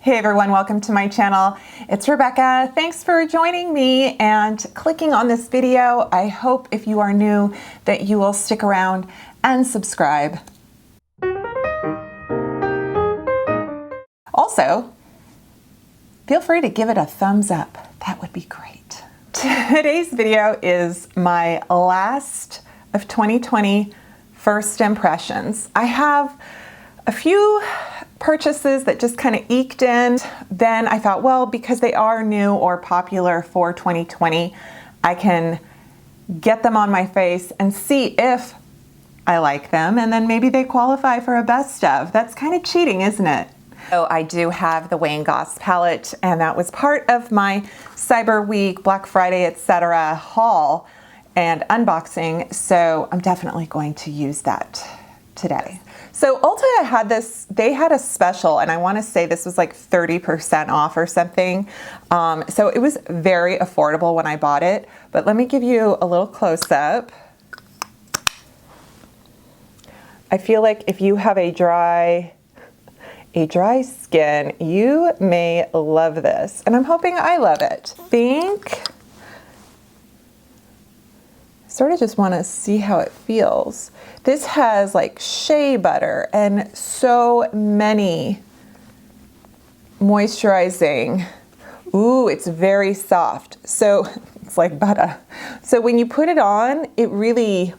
Hey everyone, welcome to my channel. It's Rebecca. Thanks for joining me and clicking on this video. I hope if you are new that you will stick around and subscribe. Also, feel free to give it a thumbs up. That would be great. Today's video is my last of 2020 first impressions. I have a few purchases that just kind of eked in. Then I thought, well, because they are new or popular for 2020, I can get them on my face and see if I like them, and then maybe they qualify for a best of. That's kind of cheating, isn't it? So I do have the Goss palette, and that was part of my Cyber Week, Black Friday, etc. haul and unboxing, so I'm definitely going to use that today. So Ulta had this, they had a special, and I want to say this was like 30% off or something. So it was very affordable when I bought it, but let me give you a little close up. I feel like if you have a dry skin, you may love this, and I'm hoping I love it. Sort of just want to see how it feels. This has like shea butter and so many moisturizing. Ooh, it's very soft. So it's like butter. So when you put it on, it really,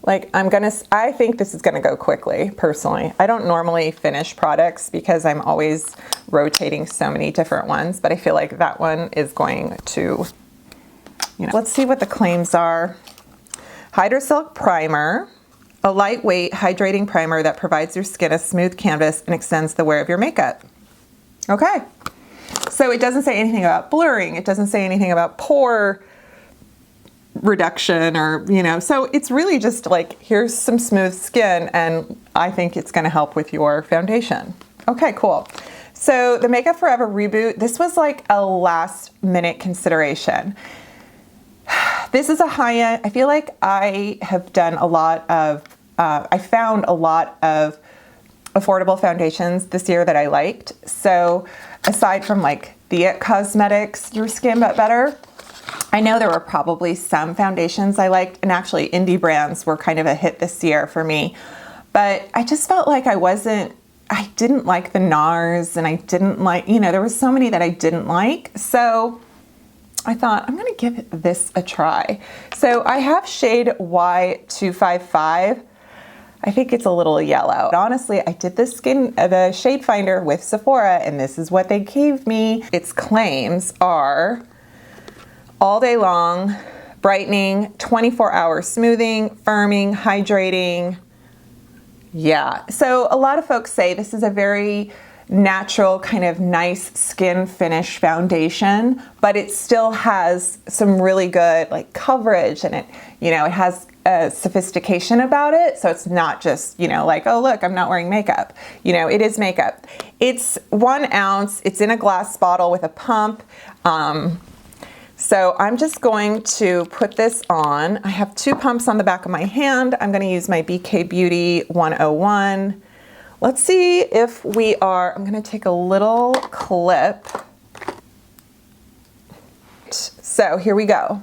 like, I think this is gonna go quickly, personally. I don't normally finish products because I'm always rotating so many different ones, but I feel like that one is going to, let's see what the claims are. Hydrosilk Primer, a lightweight hydrating primer that provides your skin a smooth canvas and extends the wear of your makeup. Okay, so it doesn't say anything about blurring. It doesn't say anything about pore reduction or, so it's really just like, here's some smooth skin, and I think it's gonna help with your foundation. Okay, cool. So the Makeup Forever Reboot, this was like a last minute consideration. This is a high-end, I feel like I have done a lot of, I found a lot of affordable foundations this year that I liked. So aside from like the It Cosmetics Your Skin But Better, I know there were probably some foundations I liked, and actually indie brands were kind of a hit this year for me. But I just felt like I didn't like the NARS, and I didn't like, there was so many that I didn't like. So I thought, I'm gonna give this a try. So I have shade Y255. I think it's a little yellow. Honestly, I did the shade finder with Sephora, and this is what they gave me. Its claims are all day long, brightening, 24-hour smoothing, firming, hydrating. Yeah, so a lot of folks say this is a very natural, kind of nice skin finish foundation, but it still has some really good like coverage, and it has a sophistication about it. So it's not just, like, oh look, I'm not wearing makeup. It is makeup. It's 1 ounce. It's in a glass bottle with a pump. So I'm just going to put this on. I have 2 pumps on the back of my hand. I'm going to use my BK Beauty 101. Let's see if I'm going to take a little clip. So here we go.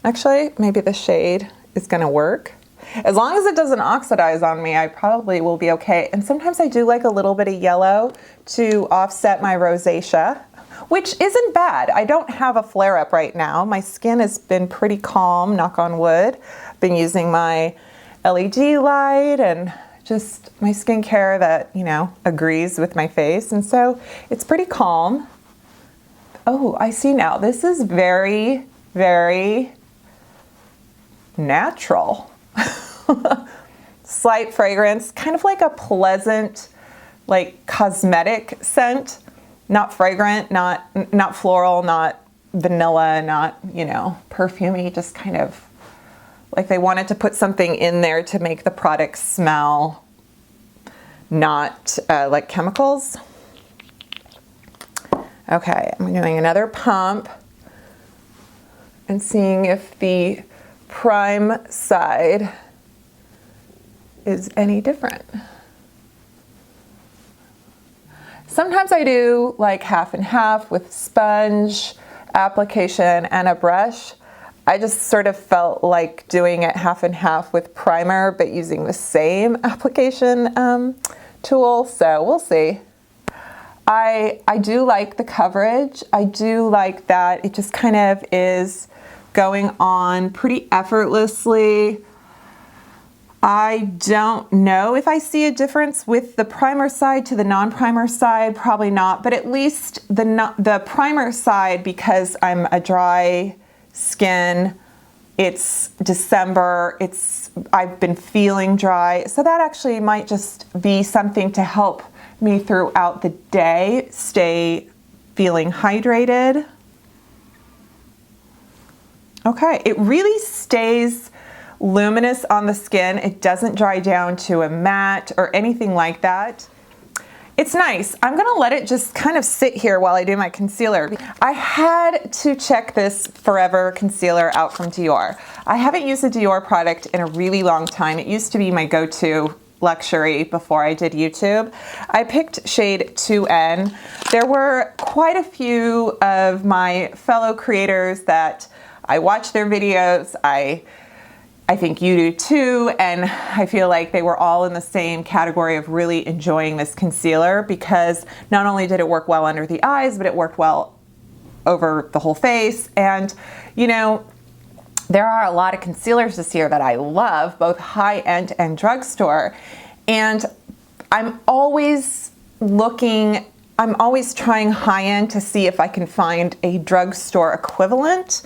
Actually, maybe the shade is going to work. As long as it doesn't oxidize on me, I probably will be okay. And sometimes I do like a little bit of yellow to offset my rosacea, which isn't bad. I don't have a flare-up right now. My skin has been pretty calm, knock on wood. I've been using my LED light and just my skincare that, agrees with my face. And so it's pretty calm. Oh, I see now. This is very, very natural. Slight fragrance, kind of like a pleasant, like cosmetic scent. Not fragrant, not floral, not vanilla, not, perfumey, just kind of like they wanted to put something in there to make the product smell not like chemicals. Okay, I'm doing another pump and seeing if the prime side is any different. Sometimes I do like half and half with sponge application and a brush. I just sort of felt like doing it half and half with primer, but using the same application tool, so we'll see. I do like the coverage. I do like that it just kind of is going on pretty effortlessly. I don't know if I see a difference with the primer side to the non-primer side, probably not, but at least the primer side, because I'm a dry skin, it's December, I've been feeling dry, so that actually might just be something to help me throughout the day stay feeling hydrated. Okay, it really stays luminous on the skin. It doesn't dry down to a matte or anything like that. It's nice. I'm gonna let it just kind of sit here while I do my concealer. I had to check this Forever concealer out from Dior. I haven't used a Dior product in a really long time. It used to be my go-to luxury before I did YouTube. I picked shade 2N. There were quite a few of my fellow creators that I watch their videos. I think you do too, and I feel like they were all in the same category of really enjoying this concealer, because not only did it work well under the eyes, but it worked well over the whole face. And you know, there are a lot of concealers this year that I love, both high-end and drugstore, and I'm always trying high-end to see if I can find a drugstore equivalent.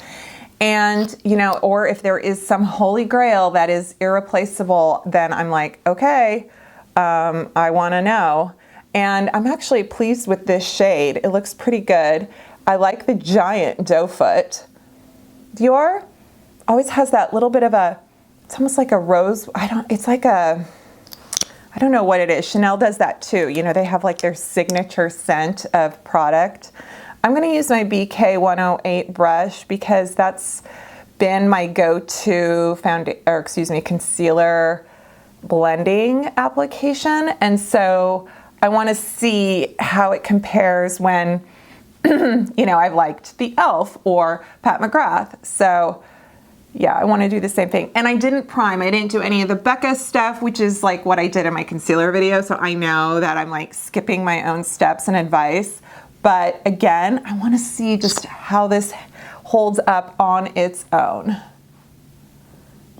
And, you know, or if there is some holy grail that is irreplaceable, then I'm like, okay, I want to know. And I'm actually pleased with this shade. It looks pretty good. I like the giant doe foot. Dior always has that little bit of it's almost like a rose. I don't know what it is. Chanel does that too. You know, they have like their signature scent of product. I'm going to use my BK 108 brush because that's been my go-to concealer blending application. And so I want to see how it compares when, you know, I've liked the e.l.f. or Pat McGrath. So yeah, I want to do the same thing. And I didn't prime. I didn't do any of the Becca stuff, which is like what I did in my concealer video. So I know that I'm like skipping my own steps and advice. But again, I want to see just how this holds up on its own.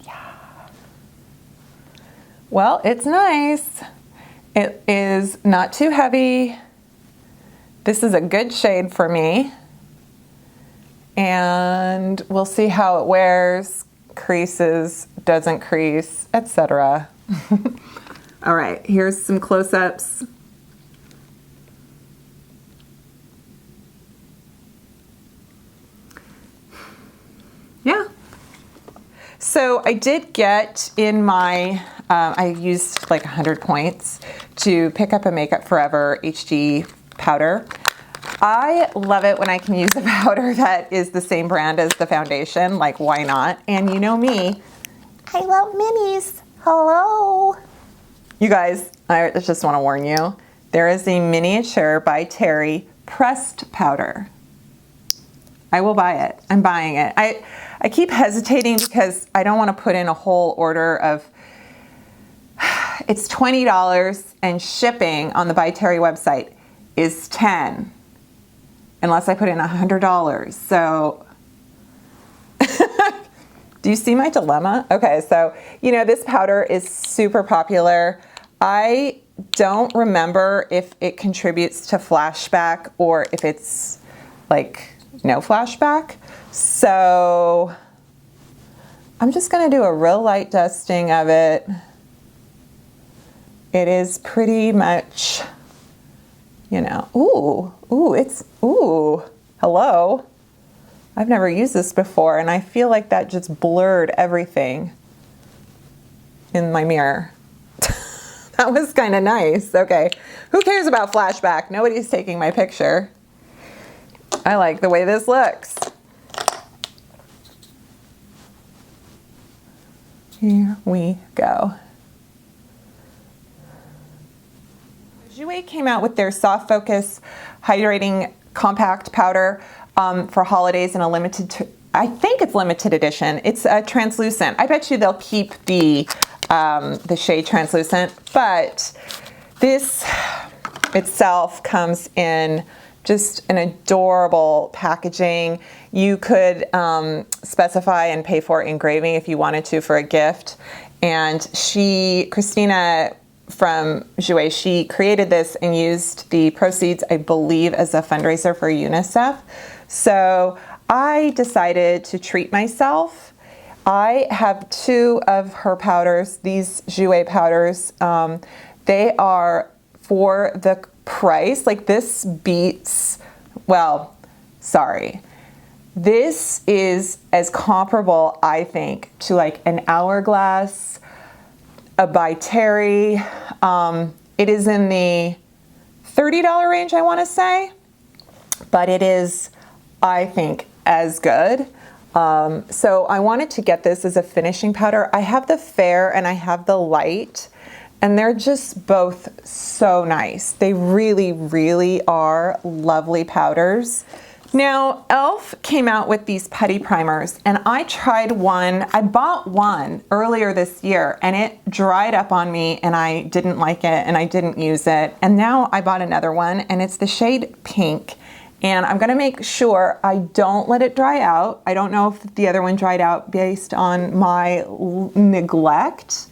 Yeah. Well, it's nice. It is not too heavy. This is a good shade for me. And we'll see how it wears, creases, doesn't crease, etc. All right, here's some close-ups. Yeah. So I did get in my, I used like 100 points to pick up a Makeup Forever HD powder. I love it when I can use a powder that is the same brand as the foundation. Like, why not? And you know me, I love minis. Hello. You guys, I just want to warn you, there is a miniature by Terry pressed powder. I will buy it. I'm buying it. I keep hesitating because I don't want to put in a whole order of, it's $20 and shipping on the By Terry website is $10, unless I put in $100. So do you see my dilemma? Okay, so, you know, this powder is super popular. I don't remember if it contributes to flashback or if it's like no flashback. So I'm just going to do a real light dusting of it. It is pretty much, you know, hello. I've never used this before, and I feel like that just blurred everything in my mirror. That was kind of nice. Okay, who cares about flashback? Nobody's taking my picture. I like the way this looks. Here we go. Jouer came out with their Soft Focus Hydrating Compact Powder for holidays in a I think it's limited edition. It's translucent. I bet you they'll keep the shade translucent, but this itself comes in just an adorable packaging. You could specify and pay for engraving if you wanted to for a gift. And Christina from Jouer, she created this and used the proceeds, I believe, as a fundraiser for UNICEF. So I decided to treat myself. I have 2 of her powders, these Jouer powders. They are for the price, like this beats, well, sorry. This is as comparable, I think, to like an Hourglass, a By Terry. It is in the $30 range, I want to say, but it is, I think, as good. So I wanted to get this as a finishing powder. I have the Fair and I have the Light, and they're just both so nice. They really, really are lovely powders. Now, e.l.f. came out with these putty primers, and I tried one. I bought one earlier this year, and it dried up on me, and I didn't like it, and I didn't use it. And now I bought another one, and it's the shade Pink. And I'm gonna make sure I don't let it dry out. I don't know if the other one dried out based on my neglect.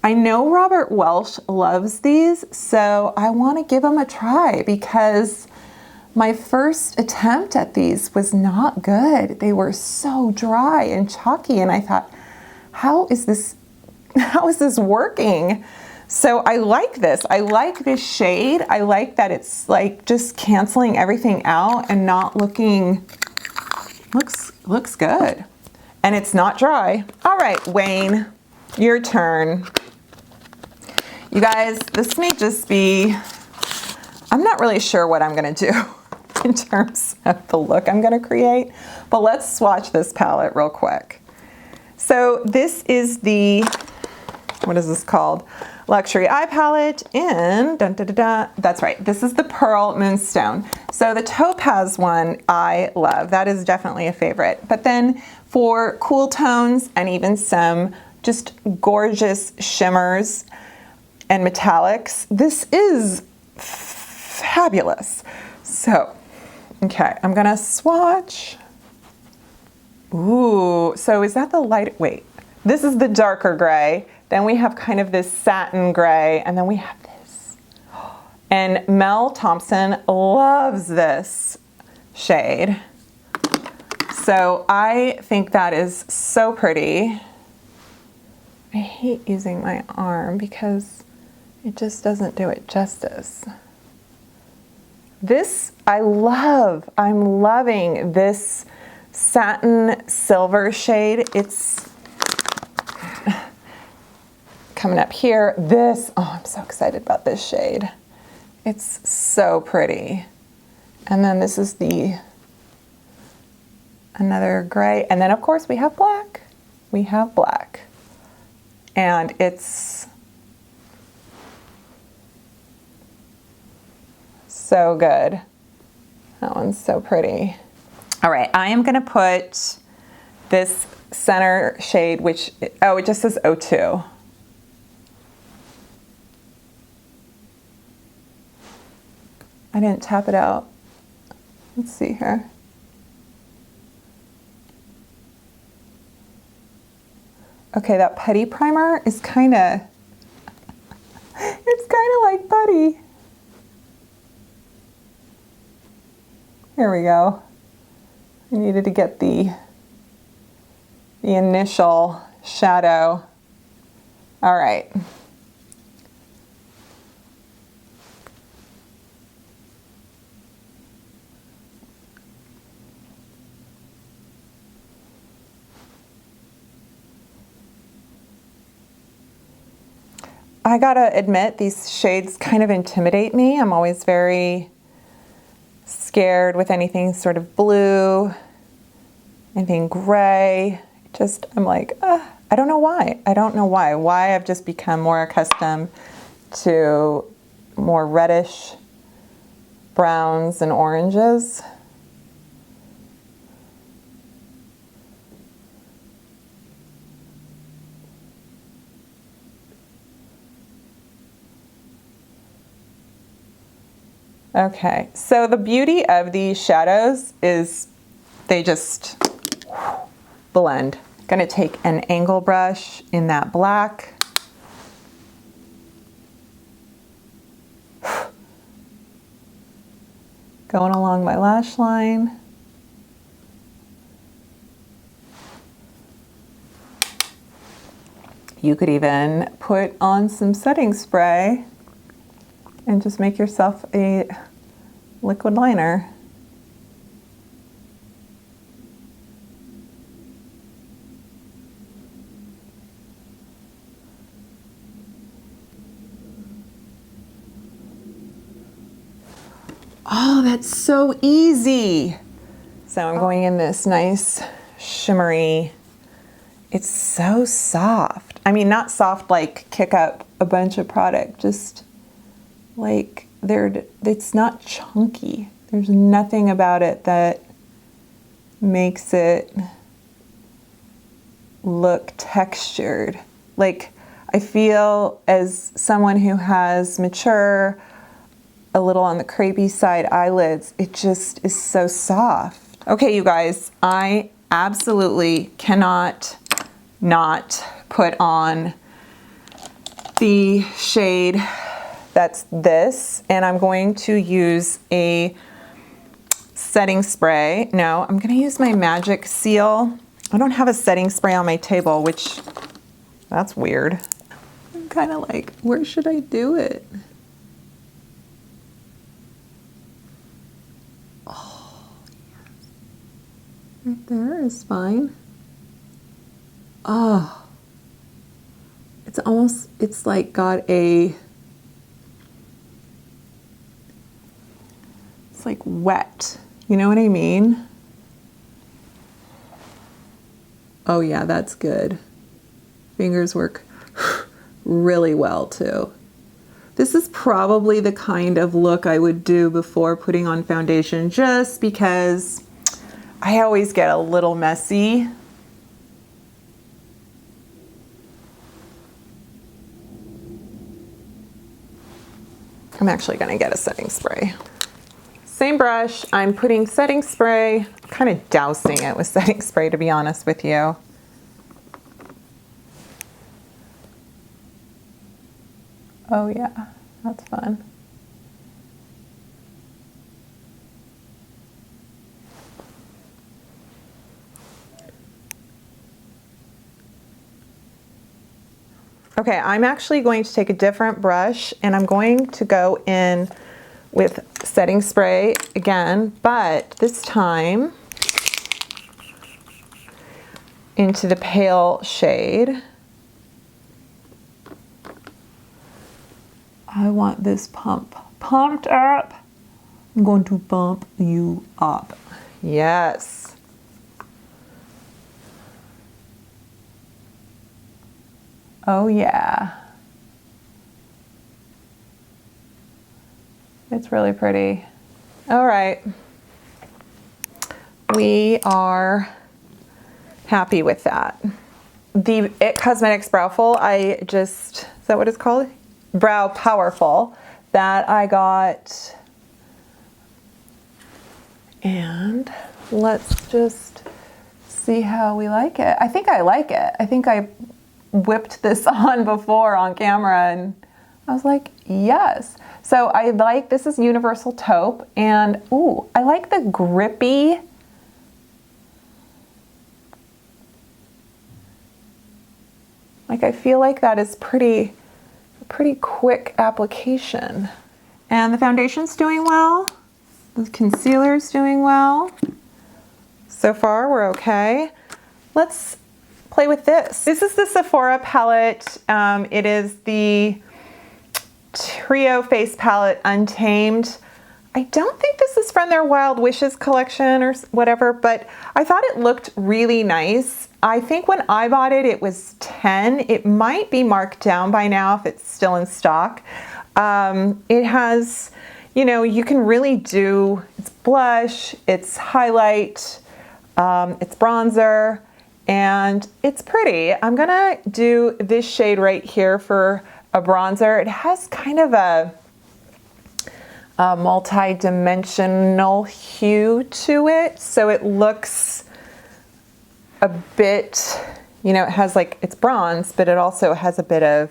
I know Robert Welsh loves these, so I want to give them a try because my first attempt at these was not good. They were so dry and chalky, and I thought, how is this working? So I like this. I like this shade. I like that it's like just canceling everything out and not looks good. And it's not dry. All right, Wayne, your turn. You guys, this may just be, I'm not really sure what I'm gonna do in terms of the look I'm gonna create, but let's swatch this palette real quick. So this is the, what is this called? Luxury Eye Palette in, that's right, this is the Pearl Moonstone. So the Topaz one I love, that is definitely a favorite. But then for cool tones and even some just gorgeous shimmers and metallics, this is fabulous. So, okay, I'm gonna swatch. Ooh, so is that the light, wait, this is the darker gray. Then we have kind of this satin gray, and then we have this. And Mel Thompson loves this shade. So I think that is so pretty. I hate using my arm because it just doesn't do it justice. This I love. I'm loving this satin silver shade. It's coming up here. This, oh, I'm so excited about this shade. It's so pretty. And then this is another gray. And then of course we have black. We have black. And it's so good. That one's so pretty. All right, I am gonna put this center shade, which, oh, it just says 02. I didn't tap it out. Let's see here. Okay, that putty primer is kinda, it's kinda like putty. Here we go. I needed to get the initial shadow. All right. I gotta admit, these shades kind of intimidate me. I'm always very scared with anything sort of blue, anything gray. Just, I'm like, I don't know why. I don't know why. Why I've just become more accustomed to more reddish browns and oranges. Okay, so the beauty of these shadows is they just blend. Gonna take an angle brush in that black. Going along my lash line. You could even put on some setting spray and just make yourself a liquid liner. Oh, that's so easy. So I'm going in this nice shimmery, it's so soft. I mean, not soft like kick up a bunch of product, just like it's not chunky. There's nothing about it that makes it look textured. Like, I feel as someone who has mature, a little on the crepey side eyelids, it just is so soft. Okay, you guys, I absolutely cannot not put on the shade that's this, and I'm going to use a setting spray. No, I'm gonna use my Magic Seal. I don't have a setting spray on my table, which, that's weird. I'm kind of like, where should I do it? Oh, yes. Right there is fine. Oh, it's almost, it's like got a, it's like wet. You know what I mean? Oh yeah, that's good. Fingers work really well too. This is probably the kind of look I would do before putting on foundation, just because I always get a little messy. I'm actually gonna get a setting spray. Same brush, I'm putting setting spray, kind of dousing it with setting spray, to be honest with you. Oh yeah, that's fun. Okay, I'm actually going to take a different brush and I'm going to go in with setting spray again, but this time into the pale shade. I want this pumped up. I'm going to bump you up. Yes. Oh yeah. It's really pretty. All right. We are happy with that. The IT Cosmetics Browful, is that what it's called? Brow Powerful, that I got. And let's just see how we like it. I think I like it. I think I whipped this on before on camera and I was like, yes. So I like, this is Universal Taupe, and ooh, I like the grippy, like I feel like that is pretty quick application. And the foundation's doing well. The concealer's doing well. So far, we're okay. Let's play with this. This is the Sephora palette. It is the Trio Face Palette Untamed. I don't think this is from their Wild Wishes collection or whatever, but I thought it looked really nice. I think when I bought it, it was 10. It might be marked down by now if it's still in stock. It has, you know, you can really do, it's blush, it's highlight, it's bronzer, and it's pretty. I'm gonna do this shade right here for a bronzer. It has kind of a multi-dimensional hue to it, so it looks a bit, you know, it has like, it's bronze, but it also has a bit of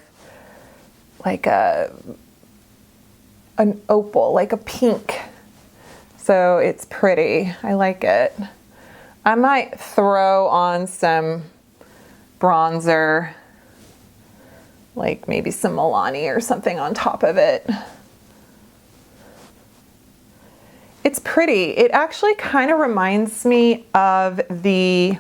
like an opal, like a pink. So it's pretty. I like it. I might throw on some bronzer, like maybe some Milani or something on top of it. It's pretty. It actually kind of reminds me of the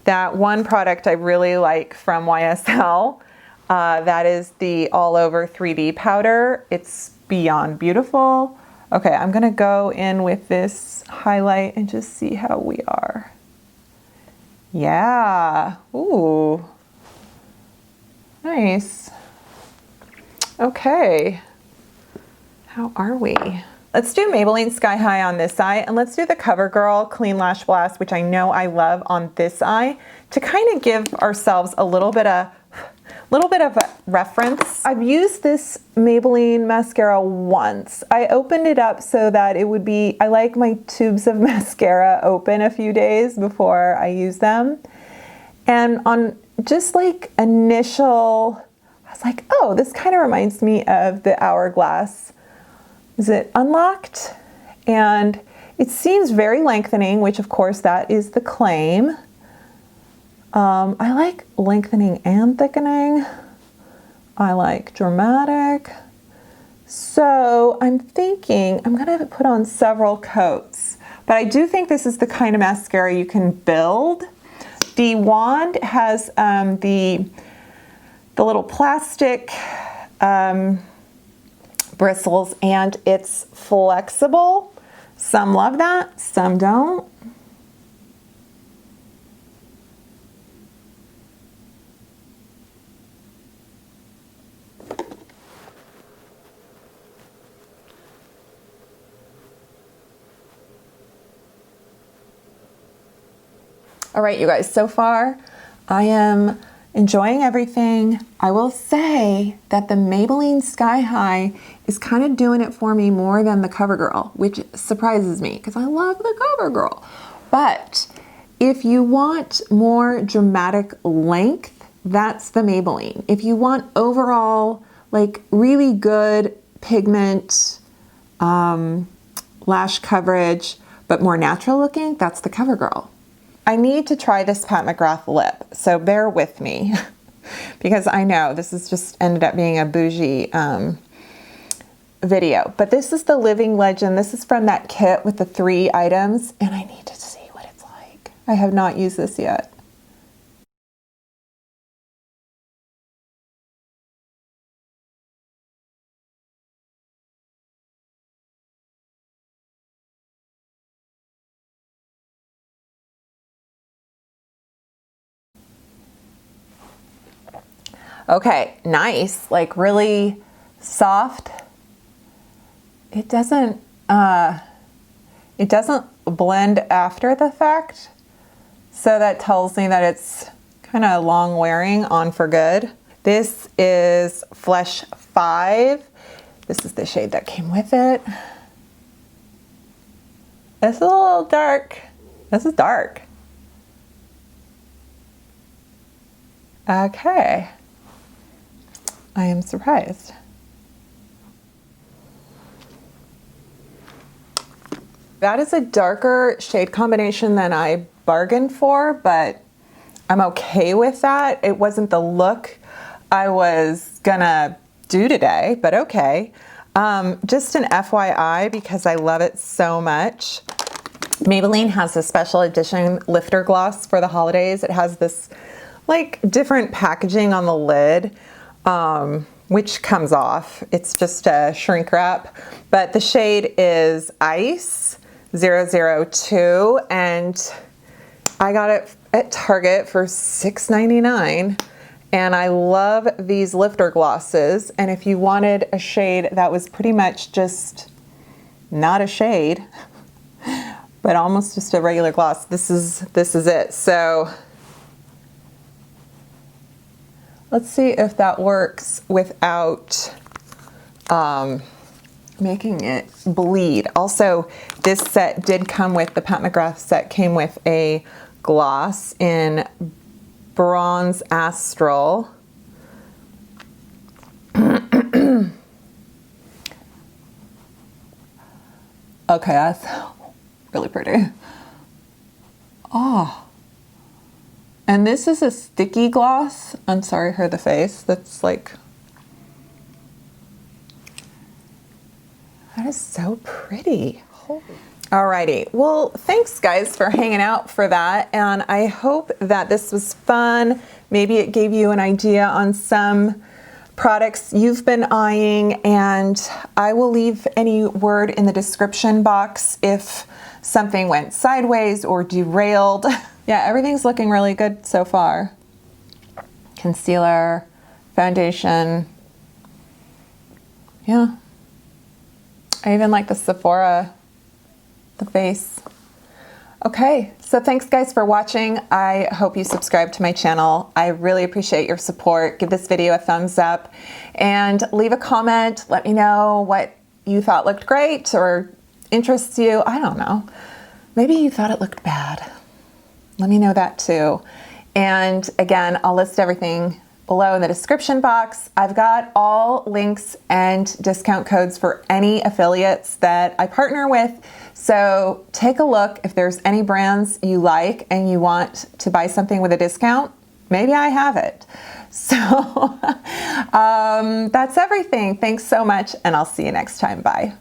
that one product I really like from YSL. That is the All Over 3D powder. It's beyond beautiful. Okay, I'm gonna go in with this highlight and just see how we are. Yeah, ooh, nice. Okay, how are we? Let's do Maybelline Sky High on this eye, and let's do the CoverGirl Clean Lash Blast, which I know I love, on this eye, to kind of give ourselves a little bit of a reference. I've used this Maybelline mascara once. I opened it up so that it would be, I like my tubes of mascara open a few days before I use them. And on just like initial, I was like, oh, this kind of reminds me of the Hourglass. Is it Unlocked? And it seems very lengthening, which of course that is the claim. I like lengthening and thickening. I like dramatic. So I'm thinking I'm gonna put on several coats, but I do think this is the kind of mascara you can build. The wand has the little plastic bristles, and it's flexible. Some love that, some don't. All right, you guys, so far I am enjoying everything. I will say that the Maybelline Sky High is kind of doing it for me more than the CoverGirl, which surprises me because I love the CoverGirl. But if you want more dramatic length, that's the Maybelline. If you want overall, like really good pigment, lash coverage, but more natural looking, that's the CoverGirl. I need to try this Pat McGrath lip, so bear with me because I know this has just ended up being a bougie video. But this is the Living Legend. This is from that kit with the 3 items, and I need to see what it's like. I have not used this yet. Okay, nice, like really soft. It doesn't blend after the fact, so that tells me that it's kind of long wearing on for good. This is Flesh 5. This is the shade that came with it. This is a little dark. This is dark. Okay. I am surprised. That is a darker shade combination than I bargained for, but I'm okay with that. It wasn't the look I was gonna do today, but okay. Just an FYI, because I love it so much. Maybelline has a special edition lifter gloss for the holidays. It has this like different packaging on the lid, which comes off. It's just a shrink wrap, but the shade is Ice 002, and I got it at Target for $6.99, And I love these lifter glosses. And if you wanted a shade that was pretty much just not a shade, but almost just a regular gloss, this is it. So let's see if that works without making it bleed. Also, this set did come with, the Pat McGrath set came with a gloss in Bronze Astral. Okay, that's really pretty. Oh. And this is a sticky gloss. I'm sorry for the face. That's like, that is so pretty. Holy. Alrighty, well, thanks guys for hanging out for that, and I hope that this was fun. Maybe it gave you an idea on some products you've been eyeing, and I will leave any word in the description box if something went sideways or derailed. Yeah, everything's looking really good so far. Concealer, foundation. Yeah. I even like the Sephora, the face. Okay, so thanks guys for watching. I hope you subscribe to my channel. I really appreciate your support. Give this video a thumbs up and leave a comment. Let me know what you thought looked great or interests you. I don't know. Maybe you thought it looked bad. Let me know that too. And again, I'll list everything below in the description box. I've got all links and discount codes for any affiliates that I partner with. So take a look. If there's any brands you like and you want to buy something with a discount, maybe I have it. So that's everything. Thanks so much, and I'll see you next time. Bye.